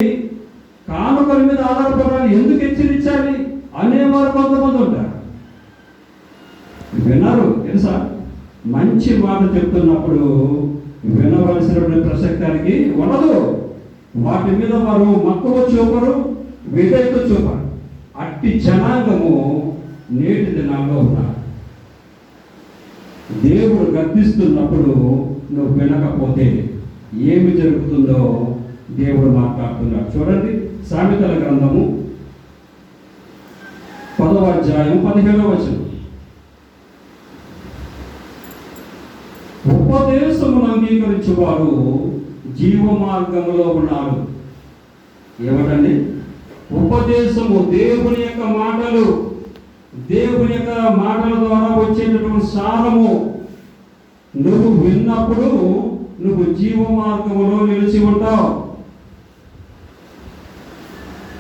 కానుకల మీద ఆధారపడాలి, ఎందుకు హెచ్చరించాలి అనేవారు కొంతమంది ఉంటారు. వినరు. తెలుసా, మంచి మాట చెప్తున్నప్పుడు వినవలసినటువంటి ప్రసక్తానికి ఉండదు. వాటి మీద వారు మక్కువ చూపరు, విధేయత చూపరు. అట్టి జనాంగము నేటి దినాల్లో ఉన్నారు. దేవుడు గర్దిస్తున్నప్పుడు నువ్వు వినకపోతే ఏమి జరుగుతుందో దేవుడు మాట్లాడుతున్నాడు. చూడండి, సామెతల గ్రంథము 10వ అధ్యాయం 17వ వచనం. ఉపదేశమును అంగీకరించువారు జీవ మార్గములో ఉన్నారు. ఏమిటండి? ఉపదేశము, దేవుని యొక్క మాటలు, దేవుని యొక్క మాటల ద్వారా వచ్చేటటువంటి సారము నువ్వు విన్నప్పుడు నువ్వు జీవ మార్గములో నిలిచి ఉంటావు.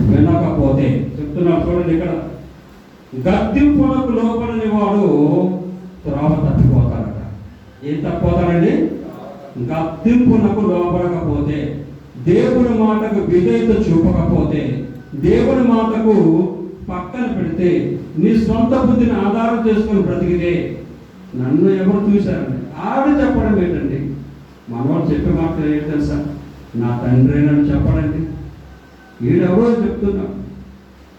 వినకపోతే చెప్తున్నాడు. చూడండి, ఇక్కడ గద్దింపునకు లోపడని వాడు త్రోవ తప్పిపోతాడట. ఏం తప్పిపోతాడండి? గద్దింపునకు లోపడకపోతే, దేవుని మాటకు విధేయత చూపకపోతే, దేవుని మాటకు పక్కన పెడితే, నీ సొంత బుద్ధిని ఆధారం చేసుకొని బ్రతికితే, నన్ను ఎవరు చూశారండి? ఆవిడ చెప్పడం ఏంటండి? మనవాళ్ళు చెప్పే మాట ఏంటి తెలుసా? నా తండ్రి నన్ను చెప్పడండి. వీడెవరో చెప్తున్నాడు.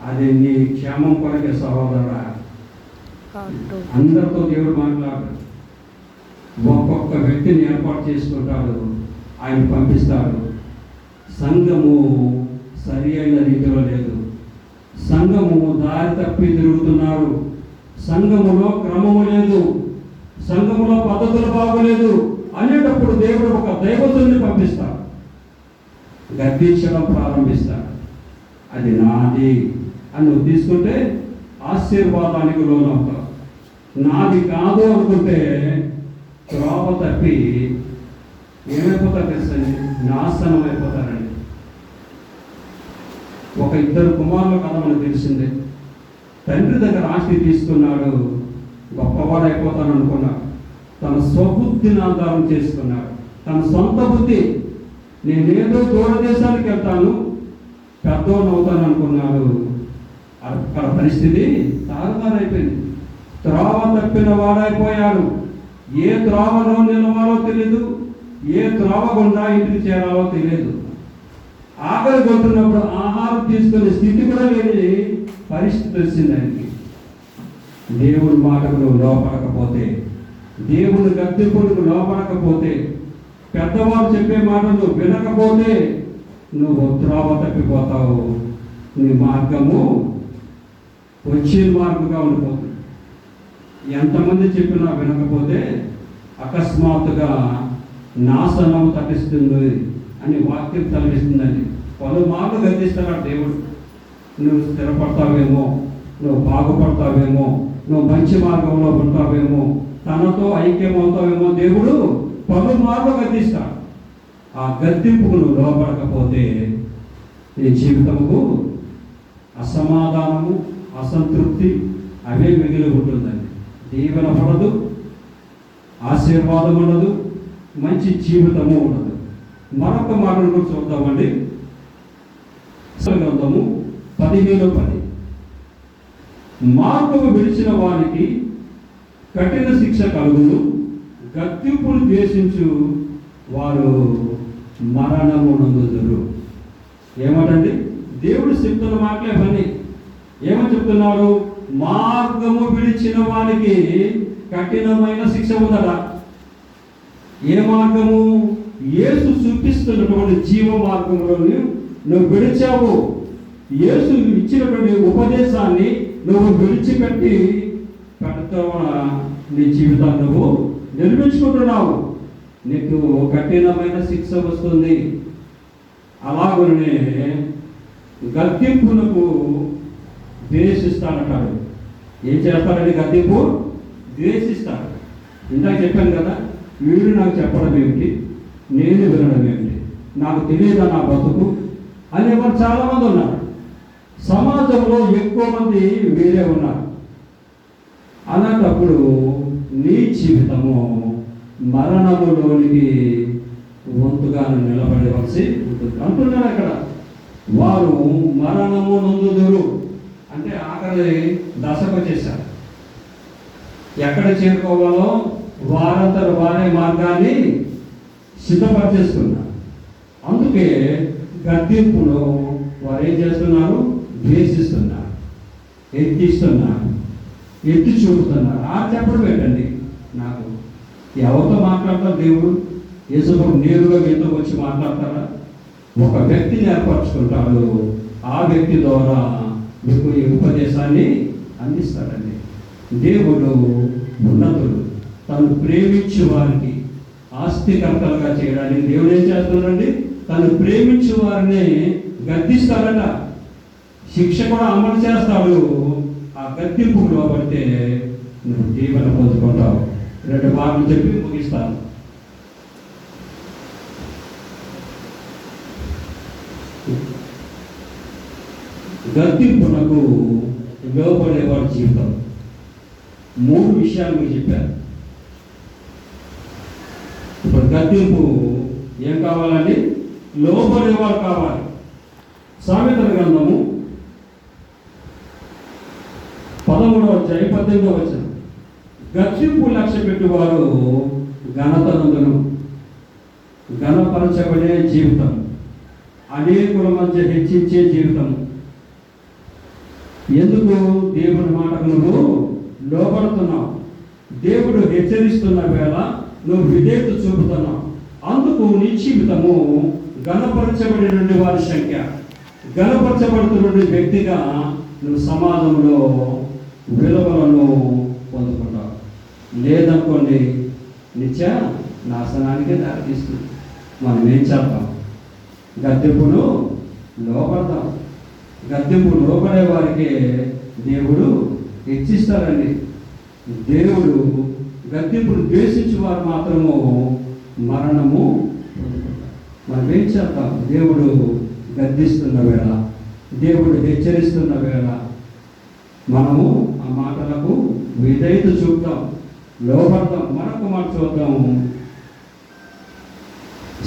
అది నీ క్షేమం కొరకే సహోదరా. అందరితో దేవుడు మాట్లాడు. ఒక్కొక్క వ్యక్తిని ఏర్పాటు చేసుకుంటాడు, ఆయన పంపిస్తాడు. సంఘము సరి అయిన రీతిలో లేదు. సంఘము దారి తప్పి తిరుగుతున్నారు. సంఘములో క్రమము లేదు, సంఘములో పద్ధతులు బాగోలేదు అనేటప్పుడు దేవుడు ఒక దైవతుల్ని పంపిస్తాడు, గద్దించడం ప్రారంభిస్తాడు. అది నాది అని నువ్వు తీసుకుంటే ఆశీర్వాదానికి లోనవుతావు. నాది కాదు అనుకుంటే త్రోవ తప్పి ఏమైపోతారు తెలుసండి? నాశనం అయిపోతారండి. ఒక 2 కుమారుల కథ మనకు తెలిసిందే. తండ్రి దగ్గర ఆస్తి తీసుకున్నాడు, గొప్పవాడు అయిపోతాను అనుకున్నాడు. తన స్వబుద్ధిని ఆధారం చేసుకున్నాడు. తన సొంత బుద్ధి, నేనేదో దూరదేశానికి వెళ్తాను, పెద్దవాడు అవుతాను అనుకున్నాడు. అక్కడ పరిస్థితి తారుమారైపోయింది. త్రోవ తప్పిన వాడైపోయాడు. ఏ త్రోవలో నిలవాలో తెలియదు, ఏ త్రోవ గుండా ఇంటికి చేరాలో తెలియదు. ఆకలి కొట్టున్నప్పుడు ఆహారం తీసుకునే స్థితి కూడా లేని పరిస్థితి వచ్చింది ఆయనకి. దేవుని మాటకు నువ్వు లోపడకపోతే, దేవుని గద్దెపులకు లోపడకపోతే, పెద్దవాళ్ళు చెప్పే మాటలు వినకపోతే నువ్వు త్రోవ తప్పిపోతావు. నీ మార్గము వచ్చే మార్గంగా ఉండిపోతుంది. ఎంతమంది చెప్పినా వినకపోతే అకస్మాత్తుగా నాశనం తప్పిస్తుంది అని వాక్యం తలపిస్తుందని పలుమార్లు గద్దిస్తాడు దేవుడు. నువ్వు స్థిరపడతావేమో, నువ్వు బాగుపడతావేమో, నువ్వు మంచి మార్గంలో ఉంటావేమో, తనతో ఐక్యమవుతావేమో దేవుడు పలుమార్లు గద్దిస్తాడు. ఆ గద్దింపుకు నువ్వు లోపడకపోతే నీ జీవితముకు అసమాధానము, అసంతృప్తి అవే మిగిలి ఉంటుందండి. దీవెన పడదు, ఆశీర్వాదం ఉండదు, మంచి జీవితము ఉండదు. మరొక మాటను కూడా చూద్దామండి. గ్రంథము 15:10. మార్గము విడిచిన వారికి కఠిన శిక్ష కలుగును, గద్దింపును ద్వేషించు వారు మరణము నందుదురు. ఏమంటండి? దేవుడు చెప్తున్న మాటలే పని. ఏమని చెప్తున్నారు? మార్గము విడిచిన వానికి కఠినమైన శిక్ష ఉందట. ఏ మార్గము? యేసు చూపిస్తున్నటువంటి జీవ మార్గంలో నువ్వు విడిచావు. యేసు ఇచ్చినటువంటి ఉపదేశాన్ని నువ్వు విడిచిపెట్టి పెడతావా? నీ జీవితాన్ని నువ్వు నిర్మించుకుంటున్నావు. నీకు కఠినమైన శిక్ష వస్తుంది. అలాగనే గద్దింపునకు ద్వేషిస్తానంటాడు. ఏం చేస్తాడండి? గద్దింపు ద్వేషిస్తాడు. ఇందాక చెప్పాను కదా, వీడు నాకు చెప్పడం ఏమిటి, నేను వినడం ఏమిటి, నాకు తెలియదా నా బతుకు అనేవారు చాలామంది ఉన్నారు. సమాజంలో ఎక్కువ మంది వేరే ఉన్నారు. అలాంటప్పుడు నీ జీవితము మరణములోనికి వంతుగా నిలబడవలసి ఉంటుంది అంటున్నాడు అక్కడ. వారు మరణము నొందుదురు. అంటే ఆఖరి దశకు వచ్చేసారు. ఎక్కడ చేరుకోవాలో వారంతట వారే మార్గాన్ని సిద్ధపరిచేస్తున్నారు. అందుకే గద్దింపులో వారు ఏం చేస్తున్నారు? ద్వేషిస్తున్నారు, ఎత్తిస్తున్నారు, ఎత్తి చూపుతున్నారు. చెప్పడం ఏంటండి? నాకు ఎవరితో మాట్లాడతారు? దేవుడు యేసుప్రభు నేరుగా మీతో వచ్చి మాట్లాడతారా? ఒక వ్యక్తిని ఏర్పరచుకుంటాడు. ఆ వ్యక్తి ద్వారా మీకు ఈ ఉపదేశాన్ని అందిస్తాడండి. దేవుడు ఉన్నతుడు. తను ప్రేమించే వారికి ఆస్తికర్తలుగా చేయడానికి దేవుడు ఏం చేస్తున్నాడండి? తను ప్రేమించే వారిని గద్దిస్తాడట. శిక్ష కూడా అమలు చేస్తాడు. ఆ గద్దింపుకు లోబడితే నువ్వు దీవెన పొందుకుంటావు. 2 మాటలు చెప్పి ముగిస్తాను. గద్దింపునకు లోబడేవాడి జీవితం. 3 విషయాలు మీకు చెప్పారు. ఇప్పుడు గద్దింపు ఏం కావాలండి? లోబడేవాడు కావాలి. సామెతల గ్రంథము 13వ అధ్యాయం 18వ వచనం. గద్దింపు లక్ష్య పెట్టువారు ఘనతనందును. ఘనపరచబడే జీవితం, అనేకుల మధ్య హెచ్చించే జీవితం. ఎందుకు? దేవుని మాటకు నువ్వు లోబడుతున్నావు. దేవుడు హెచ్చరిస్తున్న వేళ నువ్వు విధేయత చూపుతున్నావు. అందుకు నీ జీవితము ఘనపరచబడిన వారి సంఖ్య, ఘనపరచబడుతున్న వ్యక్తిగా నువ్వు సమాజంలో విలువలను పొందుకుంటావు. లేదనుకోండి, నిత్య నాశనానికే దారితీస్తుంది. మనం ఏం చేద్దాం? గద్దెంపును లోపడతాం. గద్దెంపు లోపడే వారికి దేవుడు హెచ్చిస్తారండి. దేవుడు గద్దెంపును ద్వేషించే వారు మాత్రము మరణము పొందుకుంటారు. మనం ఏం చేద్దాం? దేవుడు గద్దిస్తున్న వేళ, దేవుడు హెచ్చరిస్తున్న వేళ మనము ఆ మాటలకు విధేయత చూపుతాం, లోపడతాం. మరొక మాట చూద్దాము.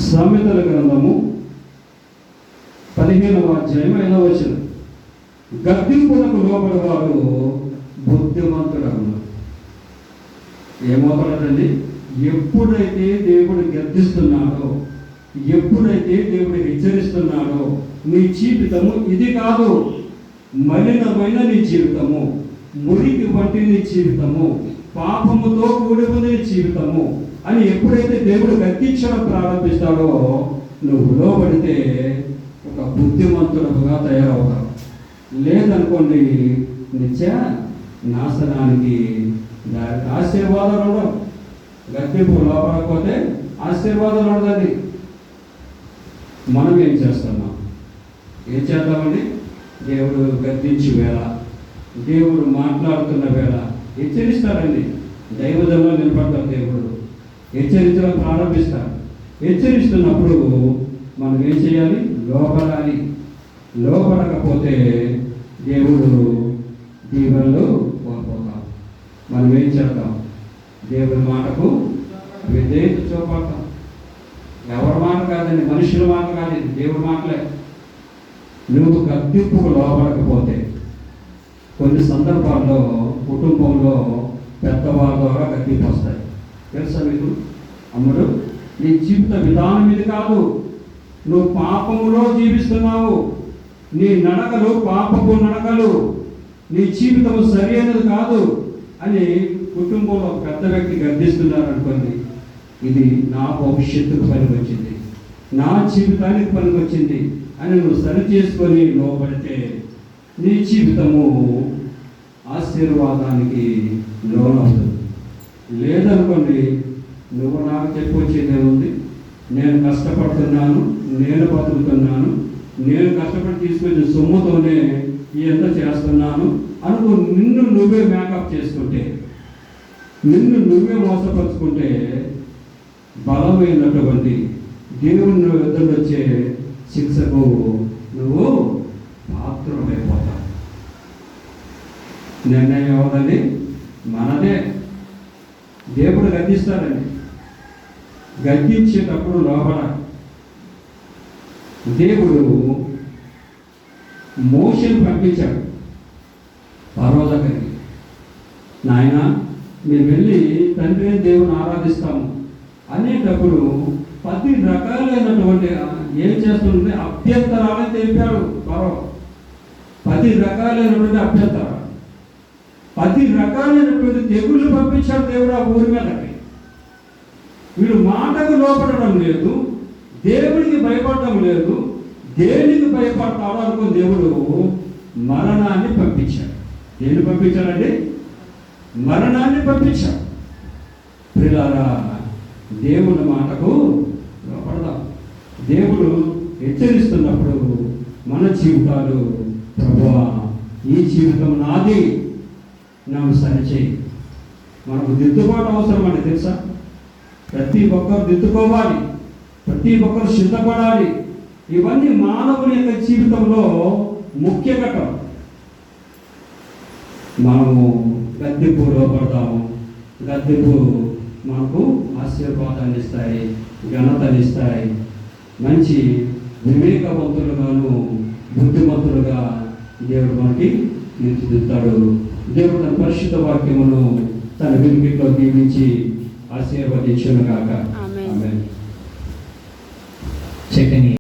సామెతల గ్రంథము 15వ అధ్యాయం 5వ వచనం. గద్దింపులకు లోబడేవాడు బుద్ధిమంతుడగును. ఏమవుతాడండి? ఎప్పుడైతే దేవుడు గద్దిస్తున్నాడో, ఎప్పుడైతే దేవుడు హెచ్చరిస్తున్నాడో, నీ జీవితము ఇది కాదు, మలినమైన నీ జీవితము, మురికి వంటి నీ జీవితము, పాపముతో కూడి ఉన్న నీ జీవితము అని ఎప్పుడైతే దేవుడు గద్దించడం ప్రారంభిస్తాడో, నువ్వు లోబడితే ఒక బుద్ధిమంతుడుగా తయారవుతావు. లేదనుకోండి, నిత్య నాశనానికి ఆశీర్వాదాలు ఉండవు. గద్దింపు లోపడకపోతే ఆశీర్వాదాలు ఉండదండి. మనం ఏం చేస్తున్నాం? ఏం చేద్దామండి? దేవుడు గద్దించి వేళ, దేవుడు మాట్లాడుతున్న వేళ హెచ్చరిస్తారండి. దైవజంలో నిలబడతారు. దేవుడు హెచ్చరించడం ప్రారంభిస్తారు. హెచ్చరిస్తున్నప్పుడు మనం ఏం చేయాలి? లోపడాలి. లోపడకపోతే దేవుడు దీవెనలు కోల్పోతాం. మనం ఏం చేద్దాం? దేవుని మాటకు విధేయత చూపడతాం. ఎవరి మాట కాదండి, మనుషుల మాట కాదు, దేవుడి మాటలే. నువ్వు గద్దింపుకు లోపడకపోతే కొన్ని సందర్భాల్లో కుటుంబంలో పెద్దవాళ్ళ ద్వారా గద్దింపు వస్తాయి. తెలుసా మీకు? అమ్ముడు, నీ జీవిత విధానం ఇది కాదు, నువ్వు పాపములో జీవిస్తున్నావు, నీ నడకలు పాపపు నడకలు, నీ జీవితం సరి అయినది కాదు అని కుటుంబంలో పెద్ద వ్యక్తి గద్దిస్తున్నారు అనుకోండి. ఇది నా భవిష్యత్తుకు పనికొచ్చింది, నా జీవితానికి పనికొచ్చింది అని నువ్వు సరి చేసుకొని లోబడితే నీ జీవితము ఆశీర్వాదానికి లోనవుతుంది. లేదనుకోండి, నువ్వు నాకు చెప్పొచ్చేదే ఉంది, నేను కష్టపడుతున్నాను, నేను బతుకుతున్నాను, నేను కష్టపడి తీసుకొచ్చిన సొమ్ముతోనే ఎంత చేస్తున్నాను అనుకో. నిన్ను నువ్వే మేకప్ చేసుకుంటే, నిన్ను నువ్వే మోసపరుచుకుంటే బలమైనటువంటి దేవుని ఎదురు వచ్చే శిక్షకు నువ్వు పాత్రుడైపోతావు. నిర్ణయం ఎవరండి? మనదే. దేవుడు గద్దిస్తాడండి. గద్దించేటప్పుడు లోపల దేవుడు మోషేని పంపించాడు ఫరో దగ్గరికి. నాయన మీరు వెళ్ళి తండ్రి అయిన దేవుని ఆరాధిస్తాము అనేటప్పుడు 10 రకాలైనటువంటి ఏం చేస్తుంటే అభ్యంతరాలని తెలిపాడు ఫరో. 10 రకాలైనటువంటి అభ్యంతరాలు, 10 రకాలైనటువంటి తెగుళ్ళు పంపించాడు దేవుడు ఆ ఊరి మీదకి. వీడు మాటకు లోపడడం లేదు, దేవుడికి భయపడడం లేదు. దేనికి భయపడతాడో అనుకుని దేవుడు మరణాన్ని పంపించాడు. దేన్ని పంపించాడండి? మరణాన్ని పంపించాడు. ప్రియులారా, దేవుని మాటకు లోపడదాం. దేవుడు హెచ్చరిస్తున్నప్పుడు మన జీవితాలు, ప్రభువా ఈ జీవితం నాది, నన్ను సరిచేయి. మనకు దిద్దుబాటు అవసరం అని తెలుసా? ప్రతి ఒక్కరు దిద్దుకోవాలి, ప్రతి ఒక్కరు సిద్ధపడాలి. ఇవన్నీ మానవుని యొక్క జీవితంలో ముఖ్య ఘట్టం. మనము గద్దెంపులో పడతాము. గద్దెంపు మనకు ఆశీర్వాదాన్ని ఇస్తాయి, ఘనతని ఇస్తాయి. మంచి వివేకవంతులుగాను బుద్ధిమంతులుగా దేవుడు మనకి తీర్చిదిద్దుతాడు. దేవుడు తన పరిశుద్ధ వాక్యమును తన వినికిడిలో దీవించి ఆశీర్వదించును గాక. ఆమేన్.